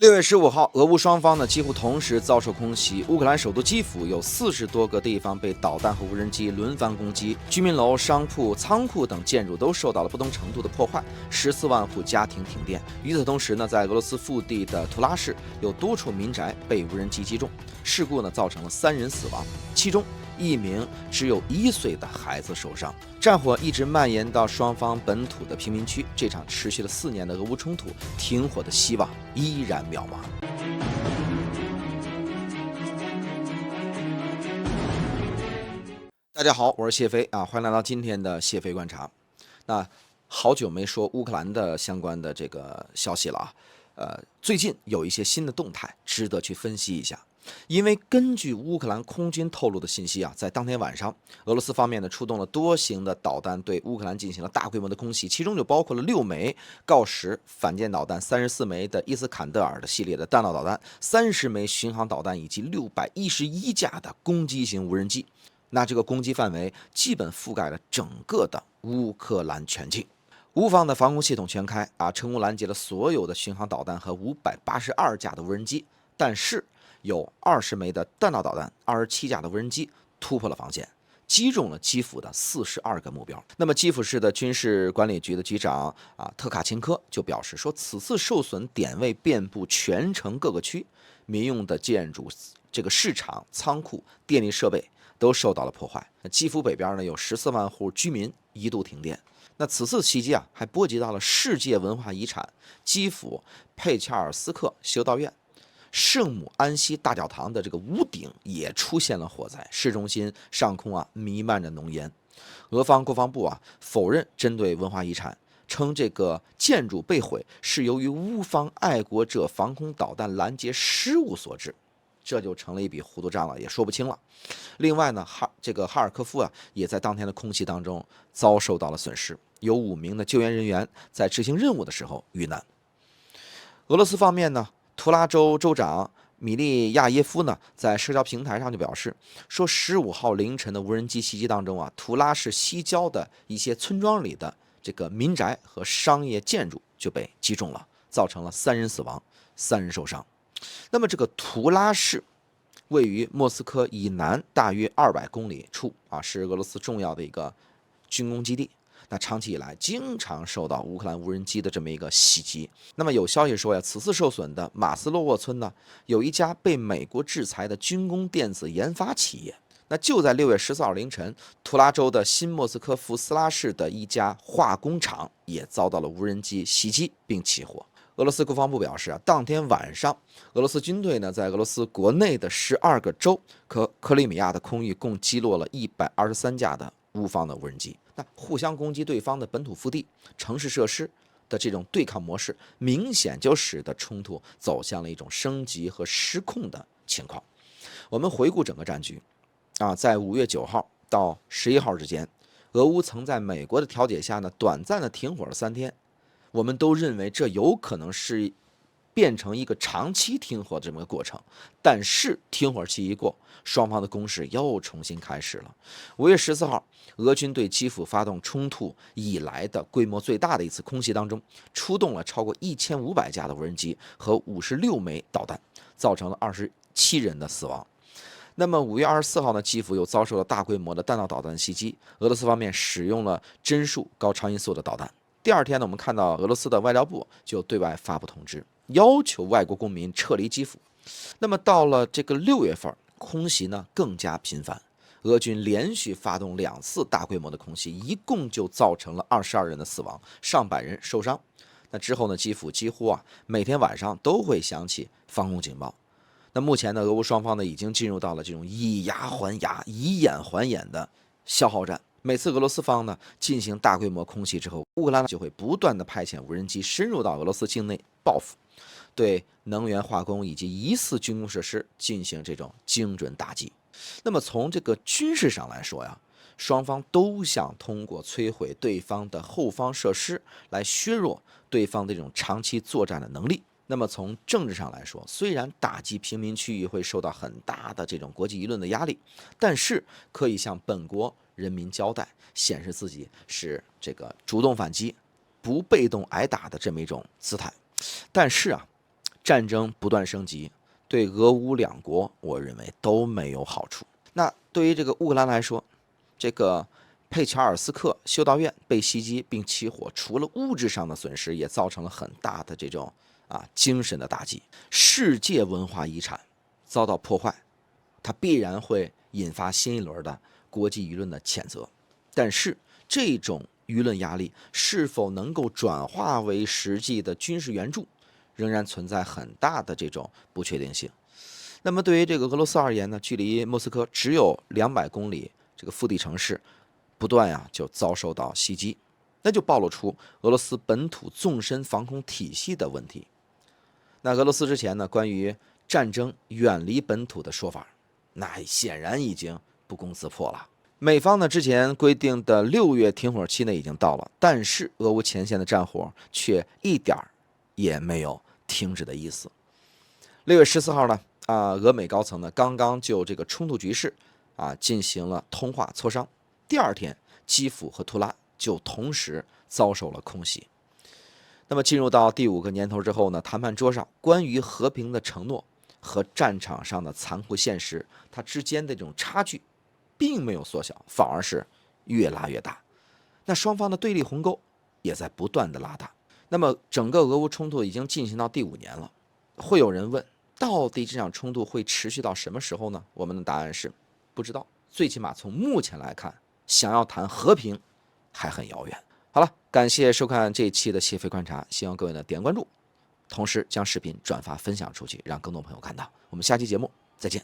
6月15号，俄烏雙方呢幾乎同時遭受空襲。烏克蘭首都基輔有40多個地方被導彈和無人機輪番攻擊，居民樓、商鋪、倉庫等建築都受到了不同程度的破壞，14萬戶家庭停電。與此同時呢，在俄羅斯腹地的图拉市有多處民宅被無人機擊中，事故呢造成了3人死亡，其中1名只有1歲的孩子受傷。戰火一直蔓延到雙方本土的平民區，這場持續了4年的俄烏衝突，停火的希望依然渺茫。大家好，我是謝飛啊，歡迎來到今天的謝飛觀察。那好久沒說烏克蘭的相關的這個消息了啊，最近有一些新的動態值得去分析一下。因為根據烏克蘭空軍透露的信息啊，在當天晚上，俄羅斯方面呢出動了多型的導彈對烏克蘭進行了大規模的空襲，其中就包括了6枚鋯石反艦導彈、34枚的伊斯坎德爾的系列的彈道導彈、30枚巡航導彈以及611架的攻擊型無人機。那這個攻擊範圍基本覆蓋了整個的烏克蘭全境。烏方的防空系統全開啊，成功攔截了所有的巡航導彈和582架的無人機，但是有20枚的彈道導彈、27架的無人機突破了防線，擊中了基輔的42個目標。那麼基輔市的軍事管理局的局長特卡琴科就表示說，此次受損點位遍布全城各個區，民用的建築、這個市場、倉庫、電力設備都受到了破壞。基輔北邊呢有14萬戶居民一度停電。那此次襲擊還波及到了世界文化遺產基輔佩恰爾斯克修道院。聖母安息大教堂的這個屋頂也出現了火災，市中心上空彌漫着濃煙。俄方國防部否認針對文化遺產，稱這個建築被毀是由於烏方愛國者防空導彈攔截失誤所致，這就成了一筆糊塗賬了，也說不清了。另外呢，這個哈爾科夫也在當天的空襲當中遭受到了損失，有5名的救援人員在执行任務的時候遇难。俄羅斯方面呢，图拉州州長米利亚耶夫呢，在社交平台上就表示說，15號凌晨的無人机袭擊當中圖拉市西郊的一些村莊裡的這個民宅和商業建築就被擊中了，造成了3人死亡，3人受傷。那麼這個圖拉市位於莫斯科以南大約200公里處是俄羅斯重要的一個軍工基地。那長期以來經常受到烏克蘭無人機的這麼一個襲擊。那麼有消息說此次受損的馬斯洛沃村呢，有一家被美國制裁的军工電子研發企業。那就在6月14號凌晨，图拉州的新莫斯科夫斯拉市的一家化工厂也遭到了无人机袭擊并起火。俄羅斯國防部表示當天晚上，俄羅斯軍隊呢在俄羅斯國內的12個州和克里米亞的空域共擊落了123架的烏方的無人机。那互相攻擊对方的本土腹地、城市設施的這種對抗模式，明顯就使得衝突走向了一種升級和失控的情況。我們回顧整個戰局在5月9號到11號之間，俄烏曾在美國的調解下呢，短暫的停火了3天。我們都認為這有可能是變成一個長期停火的這麼一個過程，但是停火期一過，雙方的攻勢又重新開始了。5月14號，俄軍對基輔發動衝突以來的規模最大的一次空襲當中，出動了超過1500架的無人機和56枚導彈，造成了27人的死亡。那麼5月24號呢，基輔又遭受了大規模的彈道導彈襲擊，俄羅斯方面使用了針數高超音速的導彈。第二天呢，我們看到俄羅斯的外交部就对外發布通知，要求外國公民撤離基輔。那麼到了這個6月份，空襲呢更加頻繁，俄軍連續發動2次大規模的空襲，一共就造成了22人的死亡，上百人受傷。那之後呢，基輔幾乎每天晚上都會響起防空警報。那目前呢，俄烏雙方呢已經進入到了這種以牙還牙、以眼還眼的消耗戰。每次俄羅斯方呢進行大規模空襲之後，烏克蘭就會不斷的派遣無人機深入到俄羅斯境內報復，對能源、化工以及疑似軍工設施進行這種精準打擊。那麼從這個軍事上來說雙方都想通過摧毀對方的後方設施來削弱對方的這種長期作戰的能力。那麼從政治上來說，雖然打擊平民區域会受到很大的這種國際輿論的壓力，但是可以向本國人民交代，顯示自己是這個主動反擊、不被動挨打的這麼一種姿態。但是戰爭不斷升級，對俄烏兩國，我認為都沒有好處。那對於這個烏克蘭來說，這個佩喬爾斯克修道院被襲擊並起火，除了物質上的損失，也造成了很大的这種精神的打擊。世界文化遺產遭到破壞，它必然會引發新一輪的國際輿論的譴責。但是這種輿論壓力是否能夠轉化為實際的軍事援助，仍然存在很大的這種不確定性。那麼對於這個俄羅斯而言呢，距離莫斯科只有200公里，這個腹地城市不斷就遭受到襲擊，那就暴露出俄羅斯本土縱深防空體系的問題。那俄羅斯之前呢，關於戰爭遠離本土的說法，那顯然已經不攻自破了。美方呢之前規定的6月停火期呢已經到了，但是俄烏前線的戰火卻一點也沒有停止的意思。6月14號呢，俄美高層呢剛剛就這個衝突局勢進行了通話磋商。第二天，基輔和圖拉就同時遭受了空襲。那麼進入到第5個年頭之後呢，談判桌上關於和平的承諾和戰場上的殘酷現實，它之間的這種差距並沒有縮小，反而是越拉越大。那雙方的對立鴻溝也在不斷的拉大。那麼整個俄烏衝突已經進行到第5年了，會有人問，到底這場衝突會持續到什麼時候呢？我們的答案是不知道。最起碼從目前來看，想要談和平還很遙遠。好了，感謝收看這一期的謝飛觀察，希望各位呢點關注，同時將視頻轉發分享出去，讓更多朋友看到。我們下期節目再見。